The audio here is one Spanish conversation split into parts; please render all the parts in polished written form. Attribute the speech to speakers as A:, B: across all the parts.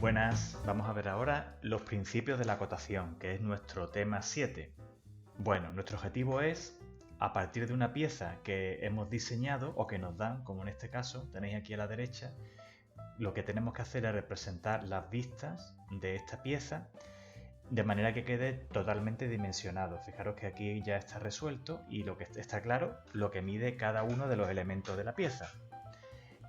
A: Buenas, vamos a ver ahora los principios de la acotación, que es nuestro tema 7. Bueno, nuestro objetivo es, a partir de una pieza que hemos diseñado o que nos dan, como en este caso, tenéis aquí a la derecha, lo que tenemos que hacer es representar las vistas de esta pieza de manera que quede totalmente dimensionado. Fijaros que aquí ya está resuelto y lo que está claro, lo que mide cada uno de los elementos de la pieza.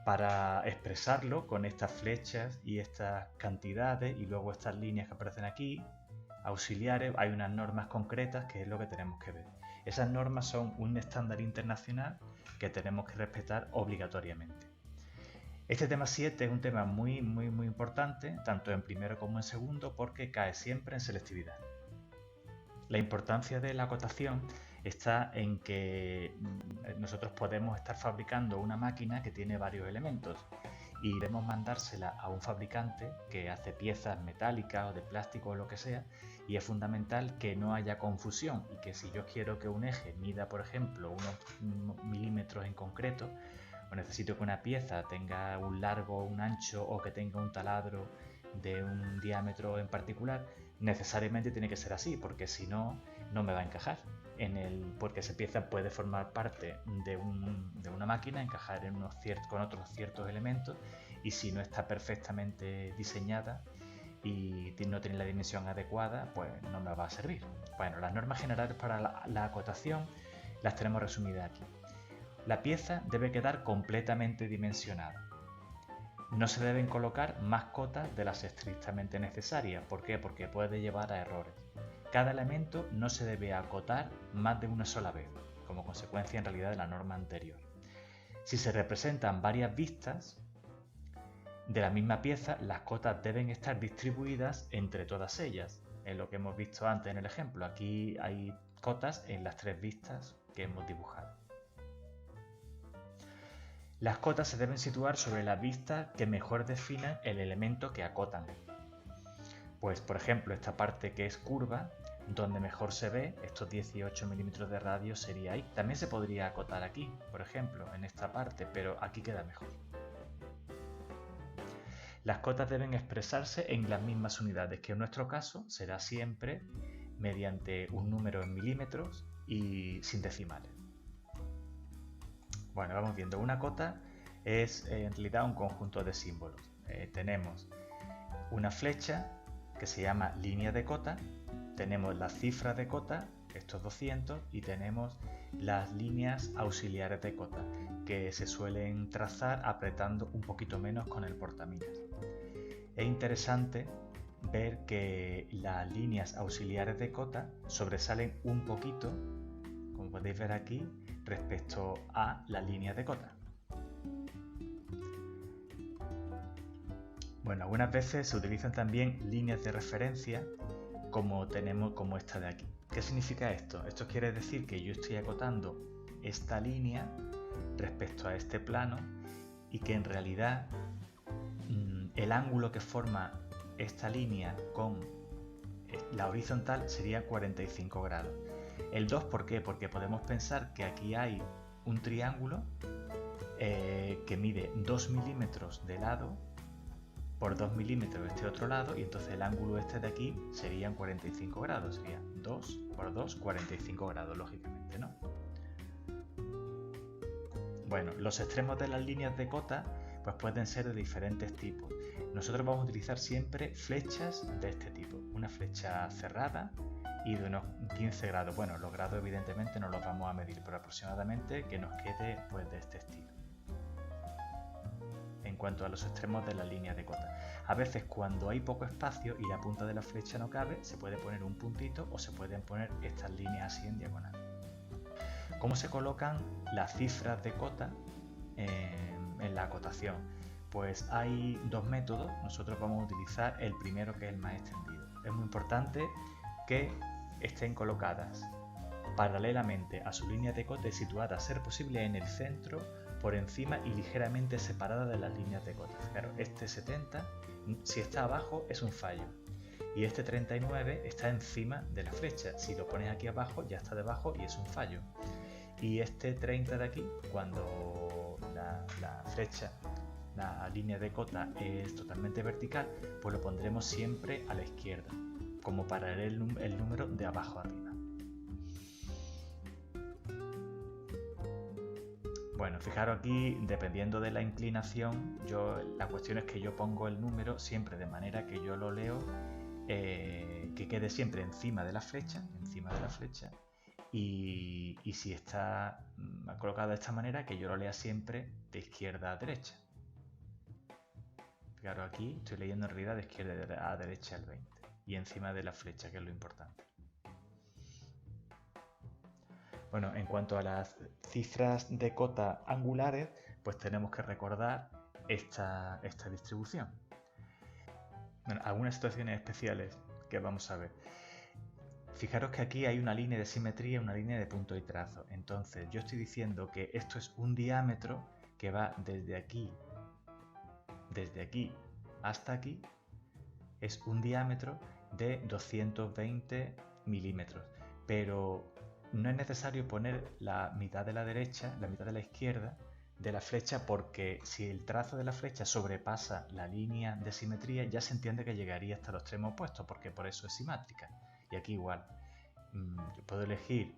A: Para expresarlo con estas flechas y estas cantidades y luego estas líneas que aparecen aquí, auxiliares, hay unas normas concretas que es lo que tenemos que ver. Esas normas son un estándar internacional que tenemos que respetar obligatoriamente. Este tema 7 es un tema muy importante, tanto en primero como en segundo, porque cae siempre en selectividad. La importancia de la acotación está en que nosotros podemos estar fabricando una máquina que tiene varios elementos y debemos mandársela a un fabricante que hace piezas metálicas o de plástico o lo que sea, y es fundamental que no haya confusión y que si yo quiero que un eje mida, por ejemplo, unos milímetros en concreto, o necesito que una pieza tenga un largo o un ancho o que tenga un taladro de un diámetro en particular, necesariamente tiene que ser así, porque si no, no me va a encajar. Porque esa pieza puede formar parte de una máquina, encajar con otros ciertos elementos, y si no está perfectamente diseñada y no tiene la dimensión adecuada, pues no me va a servir. Bueno, las normas generales para la acotación las tenemos resumidas aquí. La pieza debe quedar completamente dimensionada. No se deben colocar más cotas de las estrictamente necesarias. ¿Por qué? Porque puede llevar a errores. Cada elemento no se debe acotar más de una sola vez, como consecuencia en realidad de la norma anterior. Si se representan varias vistas de la misma pieza, las cotas deben estar distribuidas entre todas ellas. Es lo que hemos visto antes en el ejemplo. Aquí hay cotas en las tres vistas que hemos dibujado. Las cotas se deben situar sobre las vistas que mejor definan el elemento que acotan. Pues por ejemplo, esta parte que es curva, donde mejor se ve, estos 18 milímetros de radio sería ahí. También se podría acotar aquí, por ejemplo, en esta parte, pero aquí queda mejor. Las cotas deben expresarse en las mismas unidades, que en nuestro caso será siempre mediante un número en milímetros y sin decimales. Bueno, vamos viendo, una cota es en realidad un conjunto de símbolos. Tenemos una flecha que se llama línea de cota, tenemos las cifras de cota, estos 200, y tenemos las líneas auxiliares de cota, que se suelen trazar apretando un poquito menos con el portamillas. Es interesante ver que las líneas auxiliares de cota sobresalen un poquito, como podéis ver aquí, respecto a la línea de cota. Bueno, algunas veces se utilizan también líneas de referencia como esta de aquí. ¿Qué significa esto? Esto quiere decir que yo estoy acotando esta línea respecto a este plano y que en realidad el ángulo que forma esta línea con la horizontal sería 45 grados. El 2, ¿por qué? Porque podemos pensar que aquí hay un triángulo que mide 2 milímetros de lado por 2 milímetros de este otro lado, y entonces el ángulo este de aquí serían 45 grados, sería 2 por 2, 45 grados, lógicamente, ¿no? Bueno, los extremos de las líneas de cota pues pueden ser de diferentes tipos. Nosotros vamos a utilizar siempre flechas de este tipo, una flecha cerrada y de unos 15 grados. Bueno, los grados evidentemente no los vamos a medir, pero aproximadamente que nos quede pues de este estilo. En cuanto a los extremos de la línea de cota, a veces cuando hay poco espacio y la punta de la flecha no cabe, se puede poner un puntito o se pueden poner estas líneas así en diagonal. ¿Cómo se colocan las cifras de cota en la acotación? Pues hay dos métodos. Nosotros vamos a utilizar el primero, que es el más extendido. Es muy importante que estén colocadas paralelamente a su línea de cota y situadas, a ser posible, en el centro, por encima y ligeramente separadas de las líneas de cota. Claro, este 70, si está abajo, es un fallo. Y este 39 está encima de la flecha. Si lo pones aquí abajo, ya está debajo y es un fallo. Y este 30 de aquí, cuando la flecha la línea de cota es totalmente vertical, pues lo pondremos siempre a la izquierda, como para leer el número de abajo arriba. Bueno, fijaros aquí, dependiendo de la inclinación, la cuestión es que yo pongo el número siempre de manera que yo lo leo, que quede siempre encima de la flecha, y si está colocado de esta manera, que yo lo lea siempre de izquierda a derecha. Fijaros aquí, estoy leyendo en realidad de izquierda a derecha el 20 y encima de la flecha, que es lo importante. Bueno, en cuanto a las cifras de cota angulares, pues tenemos que recordar esta distribución. Bueno, algunas situaciones especiales que vamos a ver. Fijaros que aquí hay una línea de simetría y una línea de punto y trazo. Entonces yo estoy diciendo que esto es un diámetro que va desde aquí hasta aquí. Es un diámetro de 220 milímetros. Pero no es necesario poner la mitad de la derecha, la mitad de la izquierda de la flecha, porque si el trazo de la flecha sobrepasa la línea de simetría, ya se entiende que llegaría hasta los extremos opuestos, porque por eso es simétrica. Y aquí igual, yo puedo elegir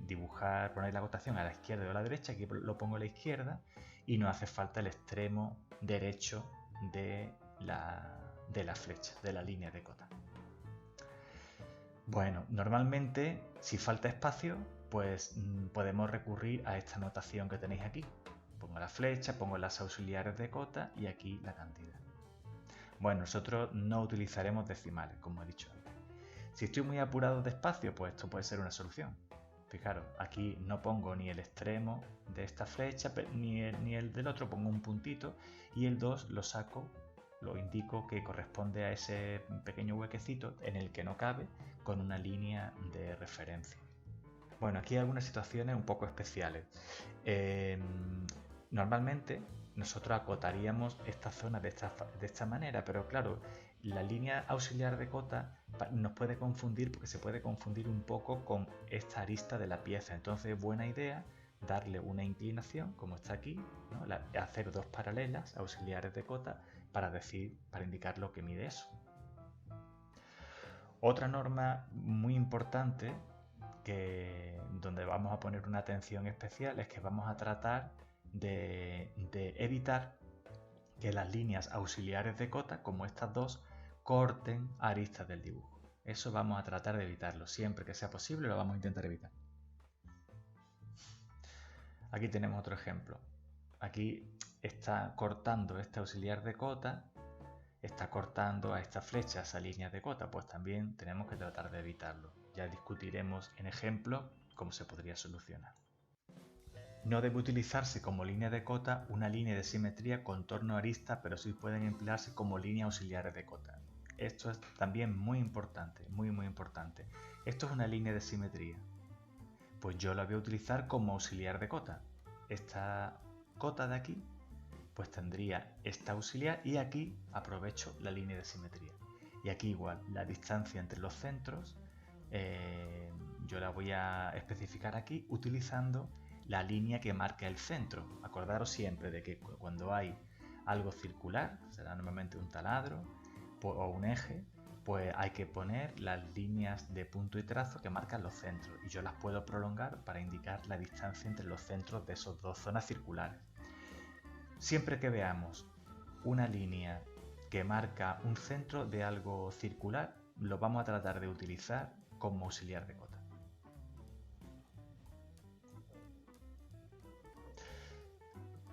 A: dibujar, poner la acotación a la izquierda o a la derecha, aquí lo pongo a la izquierda y no hace falta el extremo derecho de la flecha, de la línea de cota. Bueno, normalmente si falta espacio, pues podemos recurrir a esta notación que tenéis aquí. Pongo la flecha, pongo las auxiliares de cota y aquí la cantidad. Bueno, nosotros no utilizaremos decimales, como he dicho antes. Si estoy muy apurado de espacio, pues esto puede ser una solución. Fijaros, aquí no pongo ni el extremo de esta flecha ni el del otro, pongo un puntito y el 2 lo saco, lo indico que corresponde a ese pequeño huequecito en el que no cabe, con una línea de referencia. Bueno, aquí hay algunas situaciones un poco especiales. Normalmente nosotros acotaríamos esta zona de esta manera, pero claro, la línea auxiliar de cota nos puede confundir, porque se puede confundir un poco con esta arista de la pieza. Entonces es buena idea darle una inclinación, como está aquí, ¿no? Hacer dos paralelas auxiliares de cota para indicar lo que mide eso. Otra norma muy importante, donde vamos a poner una atención especial, es que vamos a tratar de evitar que las líneas auxiliares de cota, como estas dos, corten aristas del dibujo. Eso vamos a tratar de evitarlo. Siempre que sea posible lo vamos a intentar evitar. Aquí tenemos otro ejemplo. Aquí está cortando este auxiliar de cota, está cortando a esta flecha, esa línea de cota, pues también tenemos que tratar de evitarlo. Ya discutiremos en ejemplo cómo se podría solucionar. No debe utilizarse como línea de cota una línea de simetría contorno arista, pero sí pueden emplearse como línea auxiliares de cota. Esto es también muy importante, muy importante. Esto es una línea de simetría. Pues yo la voy a utilizar como auxiliar de cota. Esta cota de aquí, pues tendría esta auxiliar y aquí aprovecho la línea de simetría. Y aquí igual, la distancia entre los centros, yo la voy a especificar aquí utilizando la línea que marca el centro. Acordaros siempre de que cuando hay algo circular, será normalmente un taladro o un eje, pues hay que poner las líneas de punto y trazo que marcan los centros, y yo las puedo prolongar para indicar la distancia entre los centros de esas dos zonas circulares. Siempre que veamos una línea que marca un centro de algo circular, lo vamos a tratar de utilizar como auxiliar de cota.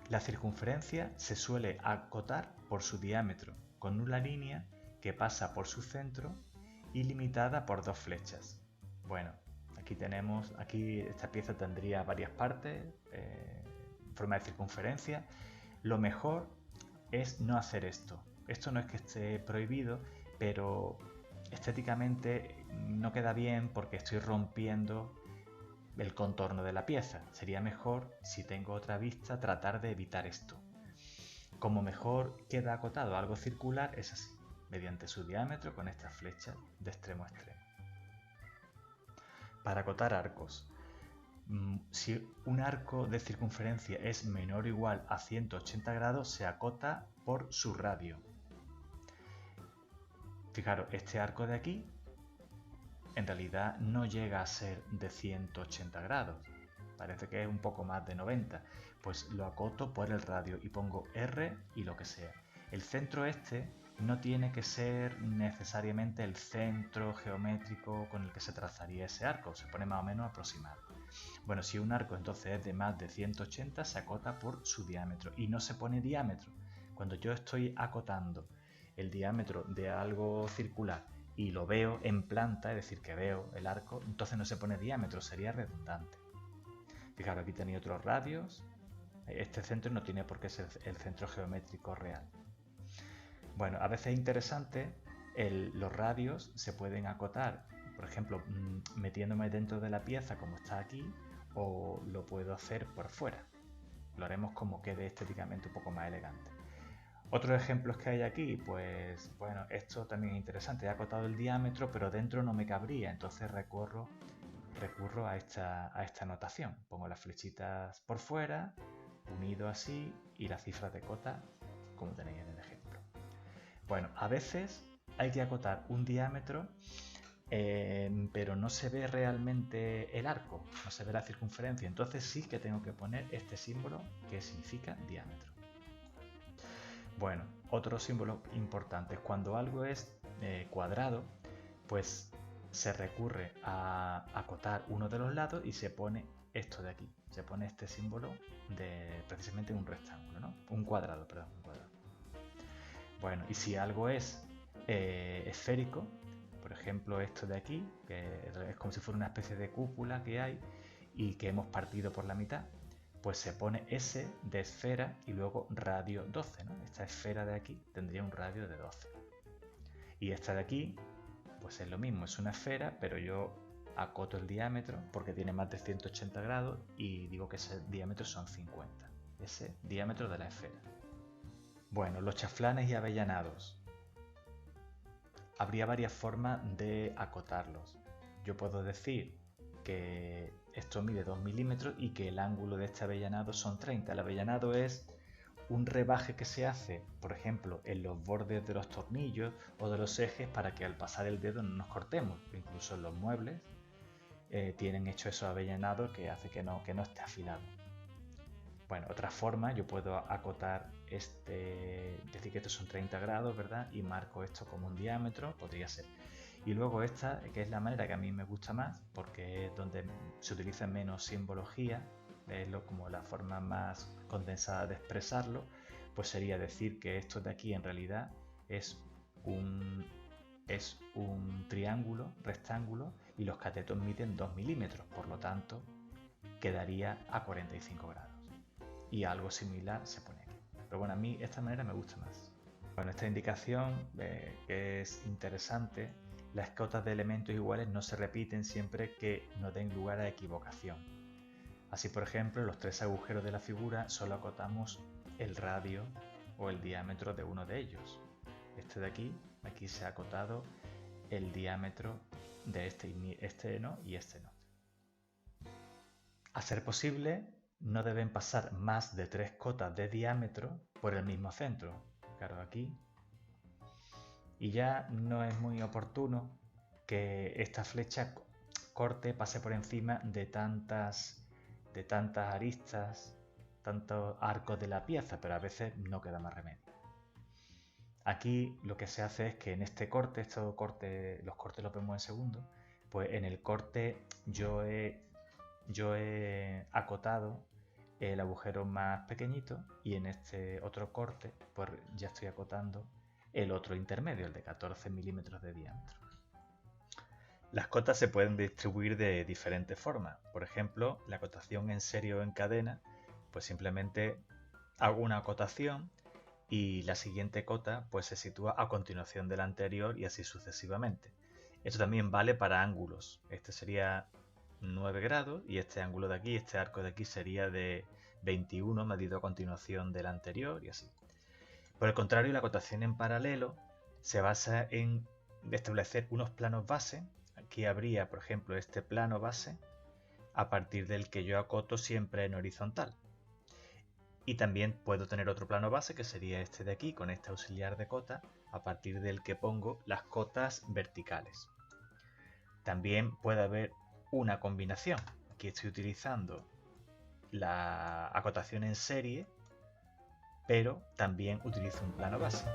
A: La circunferencia se suele acotar por su diámetro, con una línea que pasa por su centro y limitada por dos flechas. Bueno, aquí esta pieza tendría varias partes en forma de circunferencia. Lo mejor es no hacer esto. Esto no es que esté prohibido, pero estéticamente no queda bien porque estoy rompiendo el contorno de la pieza. Sería mejor, si tengo otra vista, tratar de evitar esto. Como mejor queda acotado algo circular es así, mediante su diámetro con estas flechas de extremo a extremo. Para acotar arcos, Si un arco de circunferencia es menor o igual a 180 grados, se acota por su radio. Fijaros, este arco de aquí en realidad no llega a ser de 180 grados. Parece que es un poco más de 90. Pues lo acoto por el radio y pongo R y lo que sea. El centro este no tiene que ser necesariamente el centro geométrico con el que se trazaría ese arco. Se pone más o menos aproximado. Bueno, si un arco entonces es de más de 180, se acota por su diámetro y no se pone diámetro. Cuando yo estoy acotando el diámetro de algo circular y lo veo en planta, es decir, que veo el arco, entonces no se pone diámetro, sería redundante. Fijaros, aquí tenéis otros radios. Este centro no tiene por qué ser el centro geométrico real. Bueno, a veces es interesante, los radios se pueden acotar, por ejemplo, metiéndome dentro de la pieza como está aquí, o lo puedo hacer por fuera. Lo haremos como quede estéticamente un poco más elegante. Otros ejemplos que hay aquí, pues bueno, esto también es interesante. He acotado el diámetro, pero dentro no me cabría, entonces recurro a esta notación. Pongo las flechitas por fuera, unido así, y las cifras de cota, como tenéis en el ejemplo. Bueno, a veces hay que acotar un diámetro, pero no se ve realmente el arco, no se ve la circunferencia, entonces sí que tengo que poner este símbolo que significa diámetro. Bueno, otro símbolo importante, cuando algo es cuadrado, pues se recurre a acotar uno de los lados y se pone esto de aquí, se pone este símbolo de precisamente un rectángulo, ¿no? Un cuadrado, perdón, un cuadrado. Bueno, y si algo es esférico, por ejemplo esto de aquí, que es como si fuera una especie de cúpula que hay y que hemos partido por la mitad, pues se pone S de esfera y luego radio 12, ¿no? Esta esfera de aquí tendría un radio de 12. Y esta de aquí, pues es lo mismo, es una esfera, pero yo acoto el diámetro porque tiene más de 180 grados y digo que ese diámetro son 50. Ese diámetro de la esfera. Bueno, los chaflanes y avellanados. Habría varias formas de acotarlos. Yo puedo decir que esto mide 2 milímetros y que el ángulo de este avellanado son 30. El avellanado es un rebaje que se hace, por ejemplo, en los bordes de los tornillos o de los ejes para que al pasar el dedo no nos cortemos. Incluso en los muebles tienen hecho esos avellanados que hace que no esté afilado. Bueno, otra forma, yo puedo acotar decir que estos son 30 grados, ¿verdad? Y marco esto como un diámetro, podría ser. Y luego esta, que es la manera que a mí me gusta más, porque es donde se utiliza menos simbología, es como la forma más condensada de expresarlo, pues sería decir que esto de aquí en realidad es un triángulo, rectángulo, y los catetos miden 2 milímetros, por lo tanto quedaría a 45 grados. Y algo similar se pone aquí. Pero bueno, a mí esta manera me gusta más. Bueno, esta indicación que es interesante, las cotas de elementos iguales no se repiten siempre que no den lugar a equivocación. Así, por ejemplo, los tres agujeros de la figura solo acotamos el radio o el diámetro de uno de ellos. Este de aquí se ha acotado el diámetro de este no y este no. A ser posible, no deben pasar más de 3 cotas de diámetro por el mismo centro. Claro, aquí. Y ya no es muy oportuno que esta flecha pase por encima de tantas aristas, tantos arcos de la pieza, pero a veces no queda más remedio. Aquí lo que se hace es que en este corte, los cortes los vemos en segundo, pues en el corte yo he acotado el agujero más pequeñito y en este otro corte pues ya estoy acotando el otro intermedio, el de 14 milímetros de diámetro. Las cotas se pueden distribuir de diferentes formas. Por ejemplo, la acotación en serie o en cadena, pues simplemente hago una acotación y la siguiente cota pues se sitúa a continuación de la anterior y así sucesivamente. Esto también vale para ángulos. Este sería 9 grados y este ángulo de aquí, este arco de aquí sería de 21 medido a continuación del anterior y así. Por el contrario, la acotación en paralelo se basa en establecer unos planos base. Aquí habría, por ejemplo, este plano base a partir del que yo acoto siempre en horizontal. Y también puedo tener otro plano base, que sería este de aquí, con este auxiliar de cota, a partir del que pongo las cotas verticales. También puede haber una combinación. Aquí estoy utilizando la acotación en serie, pero también utilizo un plano base.